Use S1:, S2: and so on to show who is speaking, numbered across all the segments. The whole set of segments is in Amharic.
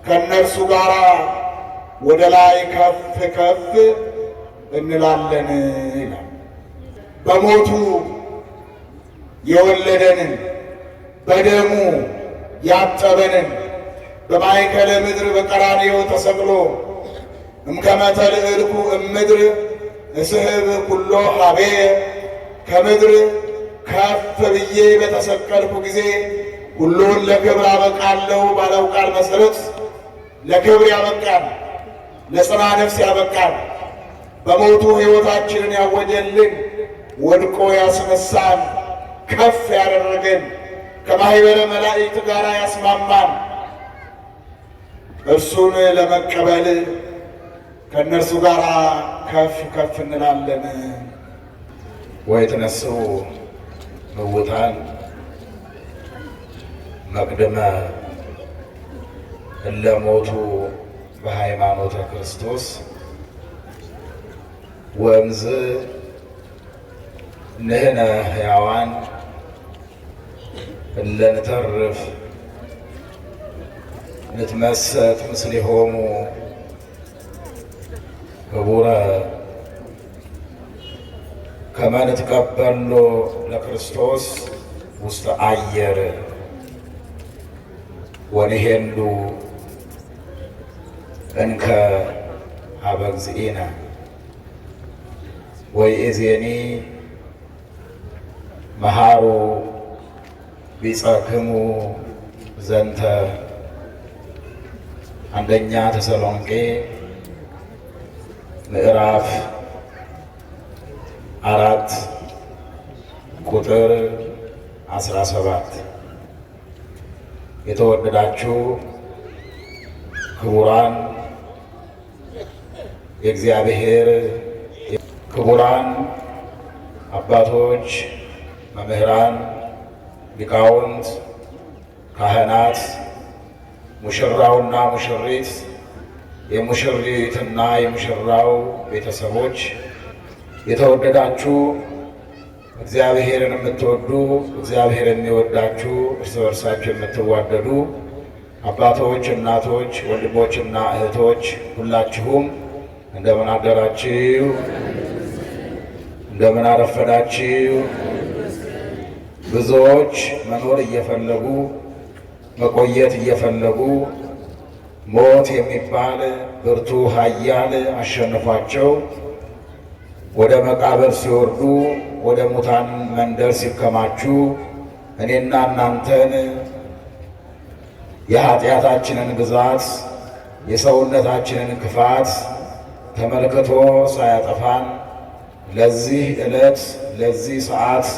S1: ከእነርሱ ጋር ወደ ላይ ከፍ ከፍ እንላለን ይላል። በሞቱ የወለደንን በደሙ ያጠበንን በማእከለ ምድር በቀራንዮ ተሰቅሎ እምከመ ተልዕልኩ እምድር እስሕብ ኩሎ ኀቤየ ከምድር ከፍ ብዬ በተሰቀልኩ ጊዜ ሁሉን ለክብር አበቃለሁ ባለው ቃል መሠረት ለክብር ያበቃል፣ ለጽና ነፍስ ያበቃል። በሞቱ ሕይወታችንን ያወጀልን፣ ወድቆ ያስነሳን፣ ከፍ ያደረገን፣ ከማኅበረ መላእክት ጋር ያስማማን እርሱን ለመቀበል ከእነርሱ ጋር ከፍ ከፍ እንላለን። ወይትነሥኡ እሙታን መቅድመ እለ ሞቱ በሃይማኖተ ክርስቶስ ወእምዝ ንሕነ ሕያዋን እለ ንተርፍ ንትመሰጥ ምስሌሆሙ ክቡረ ከመ ንትቀበሎ ለክርስቶስ ውስተ አየር ወንሄሉ እንከ ሀበ እግዚእነ ወይእዜኒ መሃሩ ቢጸክሙ ዘንተ። አንደኛ ተሰሎንቄ ምዕራፍ 4 ቁጥር 17። የተወደዳችሁ ክቡራን የእግዚአብሔር ክቡራን አባቶች፣ መምህራን፣ ሊቃውንት፣ ካህናት፣ ሙሽራውና ሙሽሪት፣ የሙሽሪትና የሙሽራው ቤተሰቦች፣ የተወደዳችሁ እግዚአብሔርን የምትወዱ እግዚአብሔር የሚወዳችሁ እርስ በርሳችሁ የምትዋደዱ አባቶች፣ እናቶች፣ ወንድሞችና እህቶች ሁላችሁም እንደምን አደራችሁ? እንደምን አረፈዳችሁ? ብዙዎች መኖር እየፈለጉ መቆየት እየፈለጉ ሞት የሚባል ብርቱ ኃያል አሸንፏቸው ወደ መቃብር ሲወርዱ ወደ ሙታን መንደር ሲከማቹ እኔና እናንተን የኃጢአታችንን ብዛት የሰውነታችንን ክፋት ተመልክቶ ሳያጠፋን ለዚህ ዕለት ለዚህ ሰዓት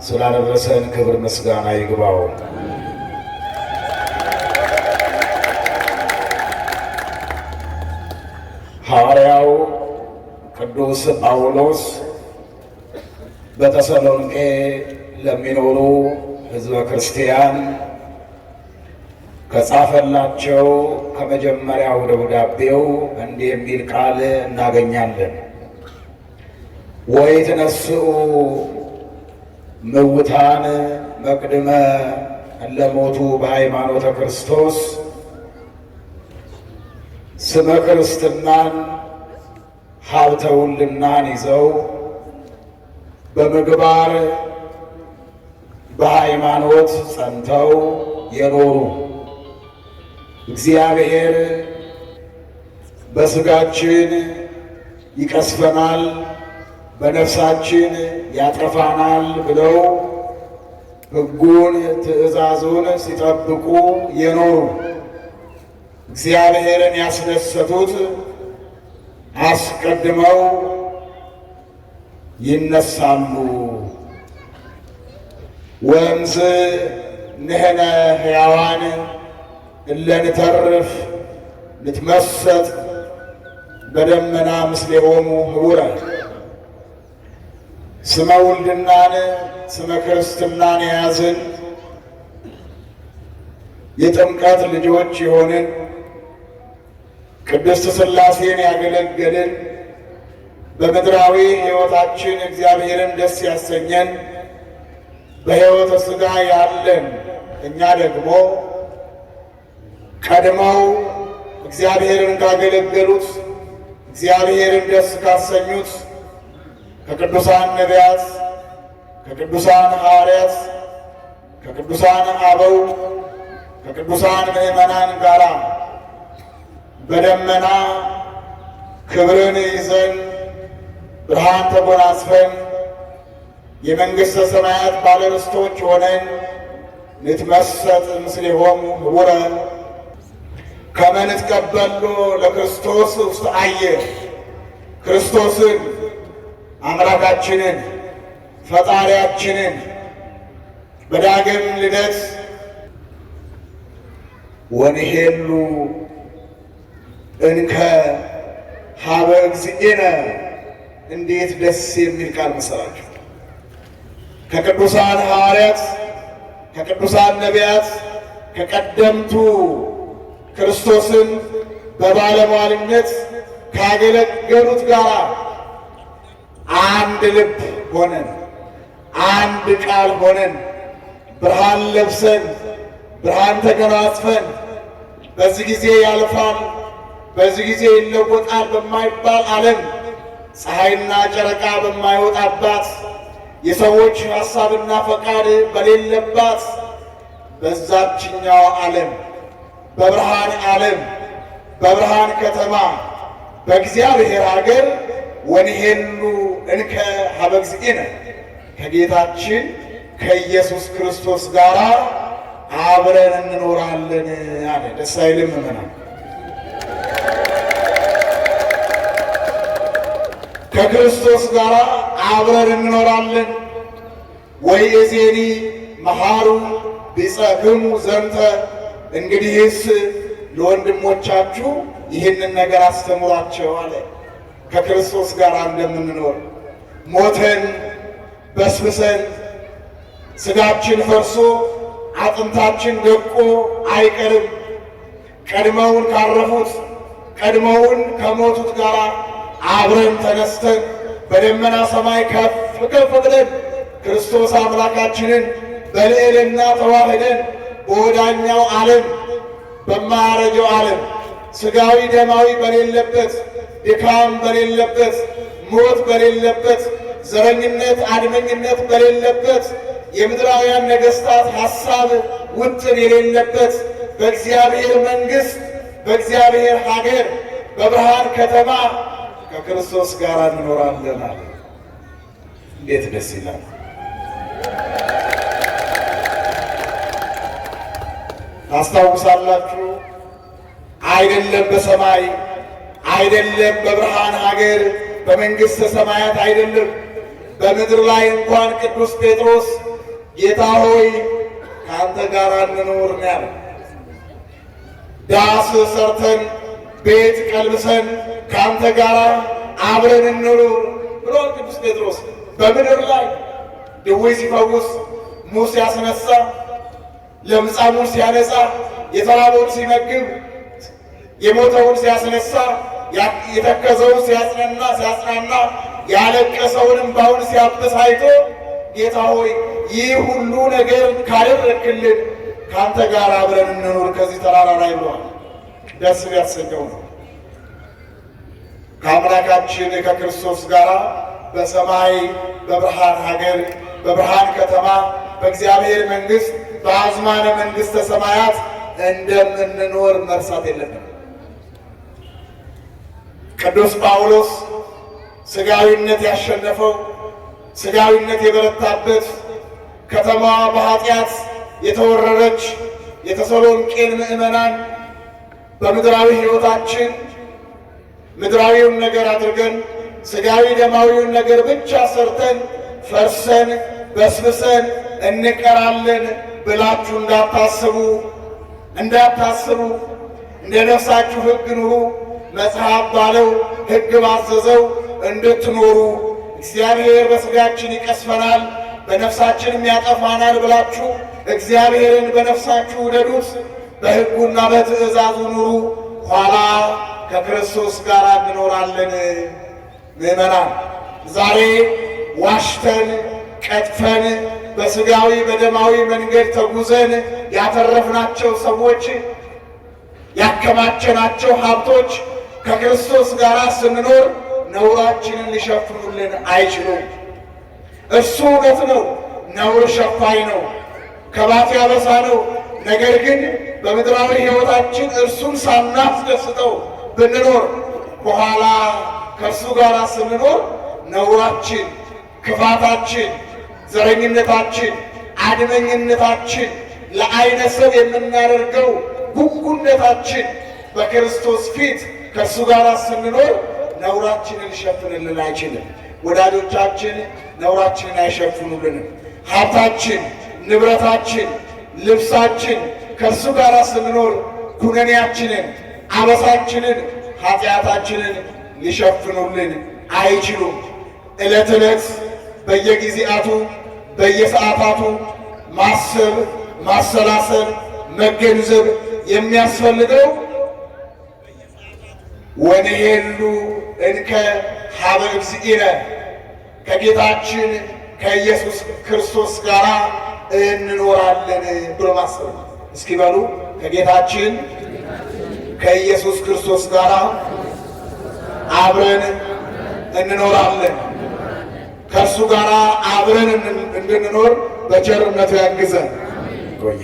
S1: ስላደረሰን ክብር ምስጋና ይግባው። ሐዋርያው ቅዱስ ጳውሎስ በተሰሎንቄ ለሚኖሩ ሕዝበ ክርስቲያን ከጻፈላቸው ከመጀመሪያው ደብዳቤው እንዲህ የሚል ቃል እናገኛለን። ወይትነሥኡ እሙታን መቅድመ እለ ሞቱ በሃይማኖተ ክርስቶስ ስመ ክርስትናን ሀብተ ውልድናን ይዘው በምግባር በሃይማኖት ጸንተው የኖሩ እግዚአብሔር በሥጋችን ይቀስፈናል በነፍሳችን ያጠፋናል ብለው ሕጉን ትእዛዙን ሲጠብቁ የኖሩ እግዚአብሔርን ያስደሰቱት አስቀድመው ይነሳሉ። ወእምዝ ንሕነ ሕያዋን እለ ንተርፍ ንትመሰጥ በደመና ምስሌሆሙ ኅቡረ። ስመ ውልድናን ስመ ክርስትናን የያዝን የጥምቀት ልጆች የሆንን ቅድስት ሥላሴን ያገለገልን በምድራዊ ሕይወታችን እግዚአብሔርን ደስ ያሰኘን በሕይወተ ሥጋ ያለን እኛ ደግሞ ቀድመው እግዚአብሔርን ካገለገሉት እግዚአብሔርን ደስ ካሰኙት ከቅዱሳን ነቢያት፣ ከቅዱሳን ሐዋርያት፣ ከቅዱሳን አበው፣ ከቅዱሳን ምዕመናን ጋራ በደመና ክብርን ይዘን ብርሃን ተጎናጽፈን የመንግሥተ ሰማያት ባለርስቶች ሆነን ንትመሰጥ ምስሌሆሙ ህቡረ ከመ ንትቀበሎ ለክርስቶስ ውስተ አየር ክርስቶስን አምላካችንን ፈጣሪያችንን በዳግም ልደት ወንሄሉ እንከ ሀበ እግዚእነ እንዴት ደስ የሚል ቃል መሰላችሁ! ከቅዱሳን ሐዋርያት፣ ከቅዱሳን ነቢያት፣ ከቀደምቱ ክርስቶስን በባለሟልነት ካገለገሉት ጋር አንድ ልብ ሆነን አንድ ቃል ሆነን ብርሃን ለብሰን ብርሃን ተጎናጽፈን በዚህ ጊዜ ያልፋል በዚህ ጊዜ ይለወጣል በማይባል ዓለም ፀሐይና ጨረቃ በማይወጣባት የሰዎች ሐሳብና ፈቃድ በሌለባት በዛችኛው ዓለም በብርሃን ከተማ በእግዚአብሔር ሀገር ወንሄሉ እንከ ሀበ እግዚእነ ከጌታችን ከኢየሱስ ክርስቶስ ጋር አብረን እንኖራለን አለ። ደስ አይልም? ምዕመናን ከክርስቶስ ጋር አብረን እንኖራለን። ወይእዜኒ መሃሩ ቢጸክሙ ዘንተ እንግዲህስ ለወንድሞቻችሁ ይህንን ነገር አስተምሯቸው አለ። ከክርስቶስ ጋር እንደምንኖር ሞተን በስብሰን ሥጋችን ፈርሶ አጥንታችን ደቆ አይቀርም። ቀድመውን ካረፉት ቀድመውን ከሞቱት ጋር አብረን ተነስተን በደመና ሰማይ ከፍ ከፍ ብለን ክርስቶስ አምላካችንን በልዕልና ተዋህደን በወዳኛው ዓለም በማያረጀው ዓለም ሥጋዊ ደማዊ በሌለበት ድካም በሌለበት ሞት በሌለበት ዘረኝነት አድመኝነት በሌለበት የምድራውያን ነገሥታት ሐሳብ ውጥን የሌለበት በእግዚአብሔር መንግሥት በእግዚአብሔር ሀገር በብርሃን ከተማ ከክርስቶስ ጋር እንኖራለን አለ። እንዴት ደስ ይላል! ታስታውሳላችሁ? አይደለም በሰማይ አይደለም በብርሃን ሀገር በመንግሥተ ሰማያት አይደለም በምድር ላይ እንኳን ቅዱስ ጴጥሮስ ጌታ ሆይ ከአንተ ጋር እንኖር ነው ያለው። ዳስ ሰርተን ቤት ቀልብሰን ከአንተ ጋር አብረን እንኑር ብሏል ቅዱስ ጴጥሮስ። በምድር ላይ ድውይ ሲፈውስ፣ ሙት ሲያስነሳ፣ ለምጻሙን ሲያነጻ፣ የተራበውን ሲመግብ፣ የሞተውን ሲያስነሳ፣ የተከዘውን ሲያጽናና፣ ያለቀሰውን እንባውን ሲያብስ አይቶ ጌታ ሆይ ይህ ሁሉ ነገር ካደረግክልን ከአንተ ጋር አብረን እንኑር ከዚህ ተራራ ላይ ብሏል። ደስ ቢያሰኘው ነው። ከአምላካችን ከክርስቶስ ጋር በሰማይ በብርሃን ሀገር በብርሃን ከተማ በእግዚአብሔር መንግሥት በአዝማነ መንግሥተ ሰማያት እንደምንኖር መርሳት የለብንም። ቅዱስ ጳውሎስ ሥጋዊነት ያሸነፈው ሥጋዊነት የበረታበት ከተማዋ በኃጢአት የተወረረች የተሰሎንቄን ምዕመናን በምድራዊ ሕይወታችን ምድራዊውን ነገር አድርገን ሥጋዊ ደማዊውን ነገር ብቻ ሰርተን ፈርሰን በስብሰን እንቀራለን ብላችሁ እንዳታስቡ እንደ ነፍሳችሁ ሕግ ኑሩ። መጽሐፍ ባለው ሕግ ባዘዘው እንድትኖሩ እግዚአብሔር በሥጋችን ይቀስፈናል በነፍሳችንም ያጠፋናል ብላችሁ እግዚአብሔርን በነፍሳችሁ ውደዱት፣ በሕጉና በትእዛዙ ኑሩ፣ ኋላ ከክርስቶስ ጋር እንኖራለን። ምዕመናን ዛሬ ዋሽተን ቀጥፈን በሥጋዊ በደማዊ መንገድ ተጉዘን ያተረፍናቸው ሰዎች ያከማቸናቸው ሀብቶች ከክርስቶስ ጋር ስንኖር ነውራችንን ሊሸፍኑልን አይችሉም። እርሱ እውነት ነው፣ ነውር ሸፋኝ ነው፣ ከባት ያበሳ ነው። ነገር ግን በምድራዊ ሕይወታችን እርሱን ሳናስደስተው ብንኖር በኋላ ከእርሱ ጋር ስንኖር ነውራችን፣ ክፋታችን፣ ዘረኝነታችን፣ አድመኝነታችን፣ ለዓይነ ሰብ የምናደርገው ጉጉነታችን በክርስቶስ ፊት ከእርሱ ጋር ስንኖር ነውራችንን ሊሸፍንልን አይችልም። ወዳጆቻችን ነውራችንን አይሸፍኑልንም። ሀብታችን፣ ንብረታችን፣ ልብሳችን ከእርሱ ጋር ስንኖር ኩነኔያችንን፣ አበሳችንን፣ ኃጢአታችንን ሊሸፍኑልን አይችሉም። ዕለት ዕለት በየጊዜያቱ በየሰዓታቱ ማሰብ፣ ማሰላሰል፣ መገንዘብ የሚያስፈልገው ወንሄሉ እንከ ሀበ እግዚእነ ከጌታችን ከኢየሱስ ክርስቶስ ጋር እንኖራለን ብሎ ማሰብ። እስኪ በሉ ከጌታችን ከኢየሱስ ክርስቶስ ጋር አብረን እንኖራለን። ከእርሱ ጋር አብረን እንድንኖር በቸርነቱ ያግዘን። ቆየ